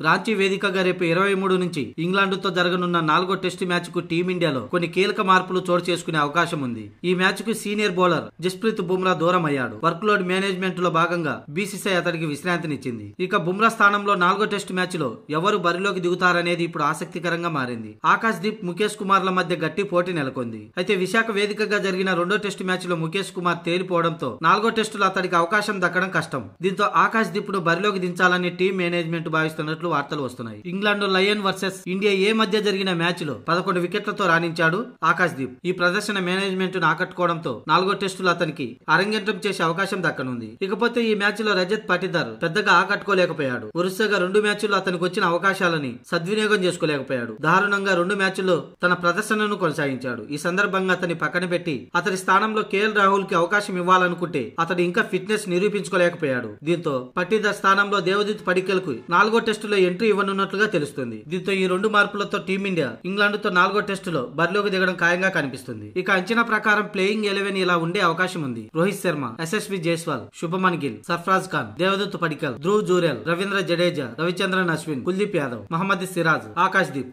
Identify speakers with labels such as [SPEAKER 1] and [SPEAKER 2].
[SPEAKER 1] రాంచీ వేదికగా రేపు 23 నుంచి ఇంగ్లాండ్తో జరగనున్న 4వ టెస్టు మ్యాచ్ కు టీమిండియాలో కొన్ని కీలక మార్పులు చోటు చేసుకునే అవకాశం ఉంది. ఈ మ్యాచ్ కు సీనియర్ బౌలర్ జస్ప్రీత్ బుమ్రా దూరం అయ్యాడు. వర్క్ లోడ్ మేనేజ్మెంట్ లో భాగంగా బీసీసీఐ అతడికి విశ్రాంతినిచ్చింది. ఇక బుమ్రా స్థానంలో 4వ టెస్టు మ్యాచ్ లో ఎవరు బరిలోకి దిగుతారనేది ఇప్పుడు ఆసక్తికరంగా మారింది. ఆకాశ్ దీప్, ముఖేష్ కుమార్ల మధ్య గట్టి పోటీ నెలకొంది. అయితే విశాఖ వేదికగా జరిగిన 2వ టెస్టు మ్యాచ్ లో ముఖేష్ కుమార్ తేలిపోవడంతో 4వ టెస్టులో అతడికి అవకాశం దక్కడం కష్టం. దీంతో ఆకాశ్ దీప్ ను బరిలోకి దించాలని టీం మేనేజ్మెంట్ భావిస్తున్నట్లు వార్తలు వస్తున్నాయి. ఇంగ్లాండ్ లయన్ వర్సెస్ ఇండియా ఏ మధ్య జరిగిన మ్యాచ్ లో 11 వికెట్లతో రాణించాడు ఆకాశ్ దీప్. ఈ ప్రదర్శన మేనేజ్మెంట్ ను ఆకట్టుకోవడంతో 4వ టెస్టులో అతనికి అరంగేట్రం చేసే అవకాశం దక్కనుంది. ఇకపోతే ఈ మ్యాచ్ లో రజత్ పాటిదార్ పెద్దగా ఆకట్టుకోలేకపోయాడు. వరుసగా 2 మ్యాచ్ల్లో అతనికి వచ్చిన అవకాశాలని సద్వినియోగం చేసుకోలేకపోయాడు. దారుణంగా 2 మ్యాచ్ల్లో తన ప్రదర్శనను కొనసాగించాడు. ఈ సందర్భంగా అతన్ని పక్కన పెట్టి అతడి స్థానంలో కేఎల్ రాహుల్ కి అవకాశం ఇవ్వాలనుకుంటే అతడు ఇంకా ఫిట్నెస్ నిరూపించుకోలేకపోయాడు. దీంతో పాటిదార్ స్థానంలో దేవదీత్ పడిక్కల్ కు 4వ టెస్టులో ఎంట్రీ ఇవ్వనున్నట్లుగా తెలుస్తుంది. దీంతో ఈ 2 మార్పులతో టీమిండియా ఇంగ్లాండ్ తో 4వ టెస్టులో బరిలోకి దిగడం ఖాయంగా కనిపిస్తుంది. ఇక అంచనా ప్రకారం ప్లేయింగ్ 11 ఇలా ఉండే అవకాశం ఉంది. రోహిత్ శర్మ, యశస్వి జైస్వాల్, శుభమన్ గిల్, సర్ఫరాజ్ ఖాన్, దేవదత్ పడిక్కల్, ధ్రువ్ జురేల్, రవీంద్ర జడేజా, రవిచంద్రన్ అశ్విన్, కుల్దీప్ యాదవ్, మహమ్మద్ సిరాజ్, ఆకాశ్ దీప్.